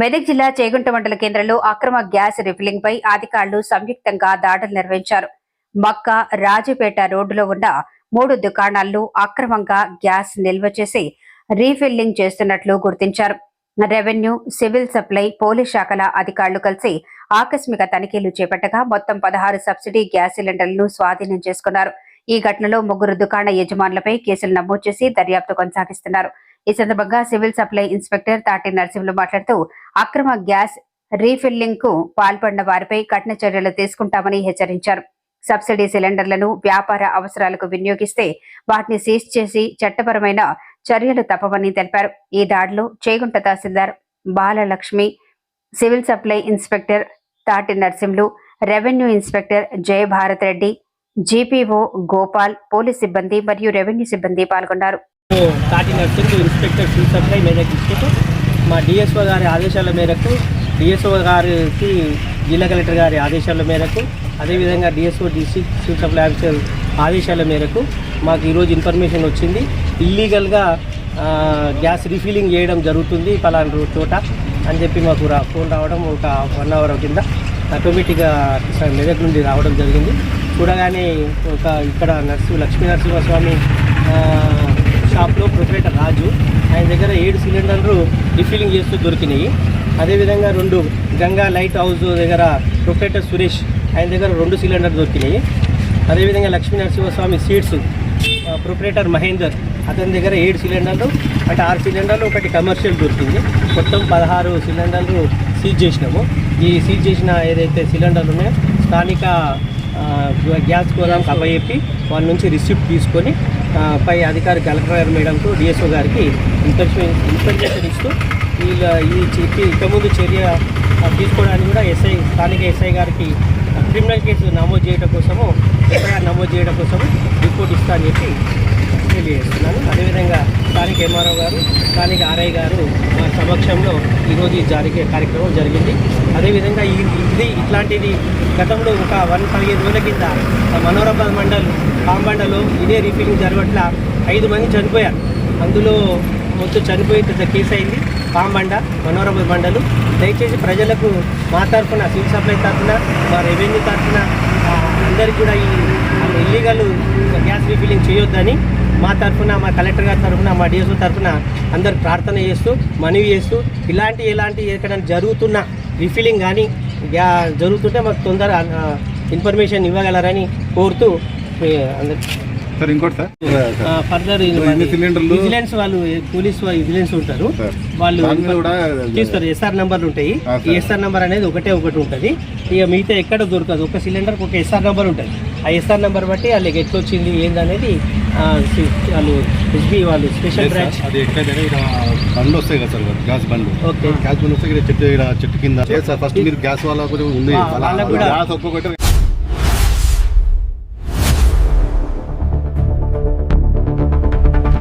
మెదక్ జిల్లా చేగుంట మండల కేంద్రంలో అక్రమ గ్యాస్ రిఫిలింగ్ పై అధికారులు సంయుక్తంగా దాడులు నిర్వహించారు. మక్క రాజుపేట రోడ్డులో ఉన్న 3 దుకాణాల్లో అక్రమంగా గ్యాస్ నిల్వ చేసి రీఫిల్లింగ్ చేస్తున్నట్లు గుర్తించారు. రెవెన్యూ, సివిల్ సప్లై, పోలీస్ శాఖల అధికారులు కలిసి ఆకస్మిక తనిఖీలు చేపట్టగా మొత్తం 16 సబ్సిడీ గ్యాస్ సిలిండర్లను స్వాధీనం చేసుకున్నారు. ఈ ఘటనలో 3 దుకాణ యజమానులపై కేసులు నమోదు చేసి దర్యాప్తు కొనసాగిస్తున్నారు. ఈ సందర్భంగా సివిల్ సప్లై ఇన్స్పెక్టర్ తాటి నరసింహులు మాట్లాడుతూ అక్రమ గ్యాస్ రీఫిల్లింగ్ కు పాల్పడిన వారిపై కఠిన చర్యలు తీసుకుంటామని హెచ్చరించారు. సబ్సిడీ సిలిండర్లను వ్యాపార అవసరాలకు వినియోగిస్తే వాటిని సీజ్ చేసి చట్టపరమైన చర్యలు తప్పవని తెలిపారు. ఈ దాడిలో చేగుంట తహసీల్దార్ బాలలక్ష్మి, సివిల్ సప్లై ఇన్స్పెక్టర్ తాటి Narasimhulu, revenue inspector Jayabharat Reddy, GPO Gopal, police సిబ్బంది మరియు రెవెన్యూ సిబ్బంది పాల్గొన్నారు. తాటి Narasimhulu, inspector civil supply Medak district. మా డిఎస్ఓ గారి ఆదేశాల మేరకు, డిఎస్ఓ గారికి జిల్లా కలెక్టర్ గారి ఆదేశాల మేరకు, అదేవిధంగా DSO district civil supply officer ఆదేశాల మేరకు మాకు ఈరోజు ఇన్ఫర్మేషన్ వచ్చింది. ఇల్లీగల్గా గ్యాస్ రీఫిలింగ్ చేయడం జరుగుతుంది పలానా చోట అని చెప్పి మాకు ఫోన్ రావడం ఒక 1 అవర్ కింద ఆటోమేటిక్గా మెదక్ నుండి రావడం జరిగింది. చూడగానే ఇక్కడ లక్ష్మీ నరసింహస్వామి షాప్లో ప్రొపరేటర్ రాజు, ఆయన దగ్గర 7 సిలిండర్లు రీఫిలింగ్ చేస్తూ దొరికినాయి. అదేవిధంగా 2 గంగా లైట్ హౌస్ దగ్గర ప్రొపరేటర్ సురేష్, ఆయన దగ్గర 2 సిలిండర్లు దొరికినాయి. అదేవిధంగా లక్ష్మీ నరసింహస్వామి సీడ్స్ ప్రొపరేటర్ మహేందర్, అతని దగ్గర 7 సిలిండర్లు, అంటే 6 సిలిండర్లు, ఒకటి కమర్షియల్ దొరికింది. మొత్తం 16 సిలిండర్లు సీజ్ చేసినాము. ఈ సీజ్ చేసిన ఏదైతే సిలిండర్లు ఉన్నాయో స్థానిక గ్యాస్ గోదాంకి అప్పచెప్పి వాళ్ళ నుంచి రిసిప్ట్ తీసుకొని పై అధికారి కలెక్టర్ గారు మేడంకు, డిఎస్ఓ గారికి ఇన్ఫర్మేషన్ ఇస్తూ ఈ చెప్పి ఇంతకుముందు చర్య తీసుకోవడానికి కూడా స్థానిక ఎస్ఐ గారికి క్రిమినల్ కేసు నమోదు చేయడం కోసము, ఎఫ్ఐఆర్ నమోదు చేయడం కోసము రిపోర్ట్ ఇస్తా అని చెప్పి తెలియజేస్తున్నాను. అదేవిధంగా స్థానిక ఎంఆర్ఓ గారు, స్థానిక ఆర్ఐ గారు మా సమక్షంలో ఈరోజు ఈ కార్యక్రమం జరిగింది. అదేవిధంగా ఇట్లాంటిది గతంలో ఒక 15 రోజుల కింద మనోరాబాద్ మండల్ పాంబండలో ఇదే రీఫిలింగ్ జరగట్ల 5 మంది చనిపోయారు. అందులో మొత్తం చనిపోయి పెద్ద కేసు అయింది. పాంబండ, మనోరాబాద్ మండలు. దయచేసి ప్రజలకు మా తరఫున, సివిల్ సప్లై తరఫున, మా రెవెన్యూ తరఫున అందరికీ కూడా ఈ ఇల్లీగల్ గ్యాస్ రీఫిలింగ్ చేయొద్దని మా తరఫున, మా కలెక్టర్ గారి తరఫున, మా డిఎస్ఓ తరఫున అందరికి ప్రార్థన చేస్తూ, మనవి చేస్తూ, ఇలాంటి ఎక్కడైనా జరుగుతున్న రీఫిలింగ్ కానీ జరుగుతుంటే మాకు తొందరగా ఇన్ఫర్మేషన్ ఇవ్వగలరని కోరుతూ సార్ ఇంకోటి సార్ ఫర్దర్ విజిలెన్స్ వాళ్ళు, పోలీస్ విజిలెన్స్ ఉంటారు, వాళ్ళు తీస్తారు. ఎస్ఆర్ నెంబర్లు ఉంటాయి. ఈ ఎస్ఆర్ నెంబర్ అనేది ఒకటి ఉంటుంది. ఇక మిగతా ఎక్కడ దొరకదు. ఒక సిలిండర్కి ఒక ఎస్ఆర్ నెంబర్ ఉంటుంది. ఆ ఎస్ఆర్ నెంబర్ బట్టి వాళ్ళకి ఎట్లా వచ్చింది ఏందనేది వాళ్ళు ఎస్బీ వాళ్ళు స్పెషల్ బ్రాంచ్ అది ఎక్కడైతే బండ్లు వస్తాయి కదా సార్, గ్యాస్ బండ్లు. ఓకే, గ్యాస్ బండ్లు వస్తాయి చెట్టు కింద ఫస్ట్ మీరు గ్యాస్ వాళ్ళ ఉంది, గ్యాస్ ఒక్కొక్కటి